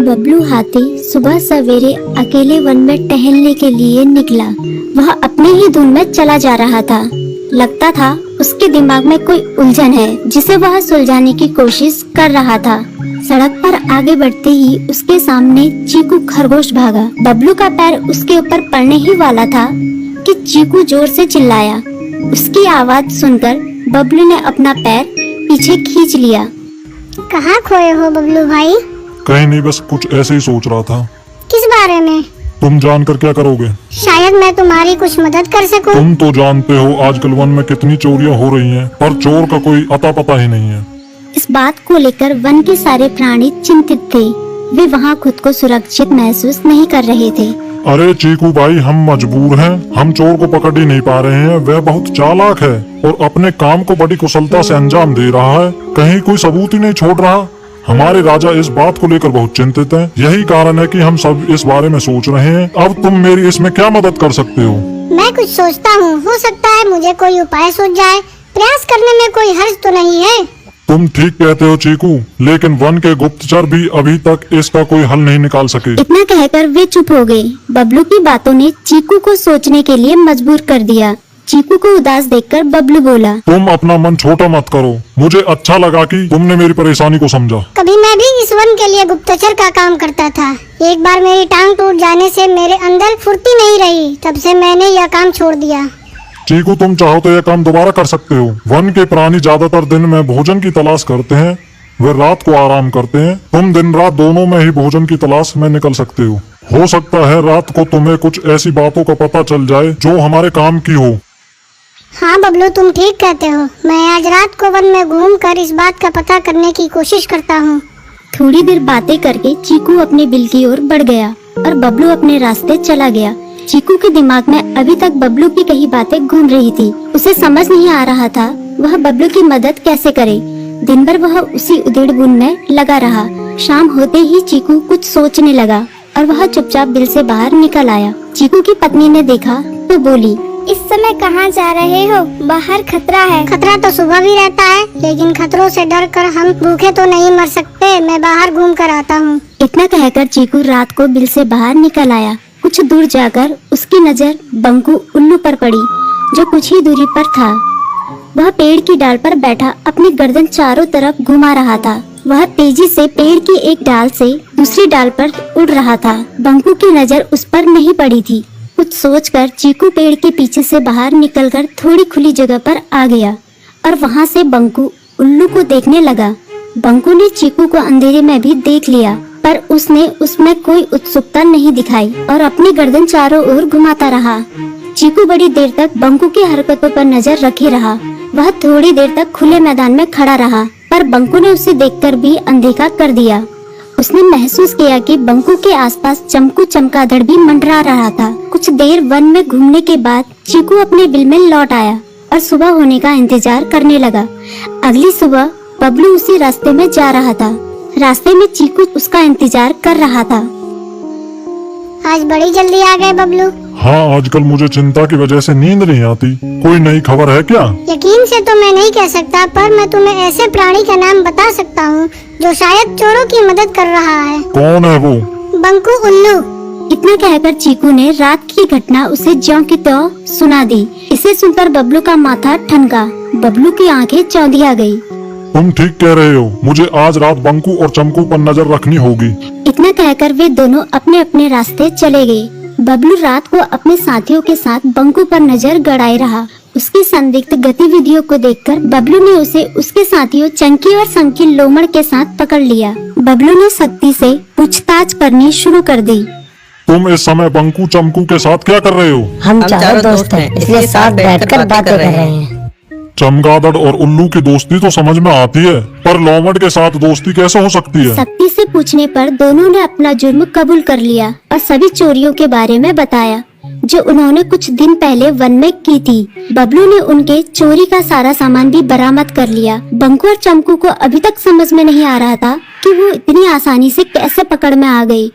बबलू हाथी सुबह सवेरे अकेले वन में टहलने के लिए निकला। वह अपने ही धुन में चला जा रहा था। लगता था उसके दिमाग में कोई उलझन है जिसे वह सुलझाने की कोशिश कर रहा था। सड़क पर आगे बढ़ते ही उसके सामने चीकू खरगोश भागा। बबलू का पैर उसके ऊपर पड़ने ही वाला था कि चीकू जोर से चिल्लाया। उसकी आवाज सुनकर बबलू ने अपना पैर पीछे खींच लिया। कहाँ खोए हो बबलू भाई? कहीं नहीं, बस कुछ ऐसे ही सोच रहा था। किस बारे में? तुम जानकर क्या करोगे? शायद मैं तुम्हारी कुछ मदद कर सकूं। तुम तो जानते हो आजकल वन में कितनी चोरियां हो रही हैं, पर चोर का कोई अता पता ही नहीं है। इस बात को लेकर वन के सारे प्राणी चिंतित थे। वे वहाँ खुद को सुरक्षित महसूस नहीं कर रहे थे। अरे चीकू भाई, हम मजबूर हैं। हम चोर को पकड़ ही नहीं पा रहे हैं। वह बहुत चालाक है और अपने काम को बड़ी कुशलता से अंजाम दे रहा है। कहीं कोई सबूत ही नहीं छोड़ रहा। हमारे राजा इस बात को लेकर बहुत चिंतित हैं। यही कारण है कि हम सब इस बारे में सोच रहे हैं। अब तुम मेरी इसमें क्या मदद कर सकते हो? मैं कुछ सोचता हूँ, हो सकता है मुझे कोई उपाय सूझ जाए। प्रयास करने में कोई हर्ज तो नहीं है। तुम ठीक कहते हो चीकू, लेकिन वन के गुप्तचर भी अभी तक इसका कोई हल नहीं निकाल सके। इतना कहकर वे चुप हो गए। बबलू की बातों ने चीकू को सोचने के लिए मजबूर कर दिया। चीकू को उदास देखकर बबलू बोला, तुम अपना मन छोटा मत करो। मुझे अच्छा लगा कि तुमने मेरी परेशानी को समझा। कभी मैं भी इस वन के लिए गुप्तचर का काम करता था। एक बार मेरी टांग टूट जाने से मेरे अंदर फुर्ती नहीं रही। तब से मैंने यह काम छोड़ दिया। चीकू, तुम चाहो तो यह काम दोबारा कर सकते हो। वन के प्राणी ज्यादातर दिन में भोजन की तलाश करते हैं, वे रात को आराम करते हैं। तुम दिन रात दोनों में ही भोजन की तलाश में निकल सकते हो सकता है रात को तुम्हें कुछ ऐसी बातों का पता चल जाए जो हमारे काम की हो। हाँ बबलू, तुम ठीक कहते हो। मैं आज रात को वन में घूमकर इस बात का पता करने की कोशिश करता हूँ। थोड़ी देर बातें करके चीकू अपने बिल की ओर बढ़ गया और बबलू अपने रास्ते चला गया। चीकू के दिमाग में अभी तक बबलू की कही बातें घूम रही थी। उसे समझ नहीं आ रहा था वह बबलू की मदद कैसे करे। दिन भर वह उसी उधेड़-बुन में लगा रहा। शाम होते ही चीकू कुछ सोचने लगा और वह चुपचाप बिल से बाहर निकल आया। चीकू की पत्नी ने देखा तो बोली, इस समय कहाँ जा रहे हो? बाहर खतरा है। खतरा तो सुबह भी रहता है, लेकिन खतरों से डर कर हम भूखे तो नहीं मर सकते। मैं बाहर घूम कर आता हूँ। इतना कहकर चीकू रात को बिल से बाहर निकल आया। कुछ दूर जाकर उसकी नजर बंकू उल्लू पर पड़ी, जो कुछ ही दूरी पर था। वह पेड़ की डाल पर बैठा अपनी गर्दन चारों तरफ घुमा रहा था। वह तेजी से पेड़ की एक डाल से दूसरी डाल पर उड़ रहा था। बंकू की नजर उस पर नहीं पड़ी थी। कुछ सोचकर चीकू पेड़ के पीछे से बाहर निकलकर थोड़ी खुली जगह पर आ गया और वहां से बंकू उल्लू को देखने लगा। बंकू ने चीकू को अंधेरे में भी देख लिया, पर उसने उसमें कोई उत्सुकता नहीं दिखाई और अपनी गर्दन चारों ओर घुमाता रहा। चीकू बड़ी देर तक बंकू की हरकतों पर नजर रखे रहा। वह थोड़ी देर तक खुले मैदान में खड़ा रहा, पर बंकू ने उसे देखकर भी अनदेखा कर दिया। उसने महसूस किया कि बंकू के आसपास चमकू चमगादड़ भी मंडरा रहा था। कुछ देर वन में घूमने के बाद चीकू अपने बिल में लौट आया और सुबह होने का इंतजार करने लगा। अगली सुबह बबलू उसी रास्ते में जा रहा था। रास्ते में चीकू उसका इंतजार कर रहा था। आज बड़ी जल्दी आ गए बबलू। हाँ, आजकल मुझे चिंता की वजह से नींद नहीं आती। कोई नई खबर है क्या? यकीन से तो मैं नहीं कह सकता, पर मैं तुम्हें ऐसे प्राणी का नाम बता सकता हूँ जो शायद चोरों की मदद कर रहा है। कौन है वो? बंकू उल्लू। इतना कहकर चीकू ने रात की घटना उसे ज्यों की त्यों सुना दी। इसे सुनकर बबलू का माथा ठनका। बबलू की आंखें चौंधिया गई। तुम ठीक कह रहे हो। मुझे आज रात बंकू और चमकू पर नजर रखनी होगी। इतना कहकर वे दोनों अपने अपने रास्ते चले गए। बबलू रात को अपने साथियों के साथ बंकू पर नजर गड़ाए रहा। उसकी संदिग्ध गतिविधियों को देखकर बबलू ने उसे उसके साथियों चंकी और संकी लोमड़ के साथ पकड़ लिया। बबलू ने सख्ती से पूछताछ करनी शुरू कर दी। तुम इस समय बंकू चमकू के साथ क्या कर रहे हो? हम चारों दोस्त हैं, इसलिए साथ बैठकर बातें कर रहे हैं। चमगादड़ और उल्लू की दोस्ती तो समझ में आती है, पर लोमड़ के साथ दोस्ती कैसे हो सकती है? सख्ती से पूछने पर दोनों ने अपना जुर्म कबूल कर लिया और सभी चोरियों के बारे में बताया जो उन्होंने कुछ दिन पहले वन में की थी। बबलू ने उनके चोरी का सारा सामान भी बरामद कर लिया। बंकू और चमकू को अभी तक समझ में नहीं आ रहा था कि वो इतनी आसानी से कैसे पकड़ में आ गए।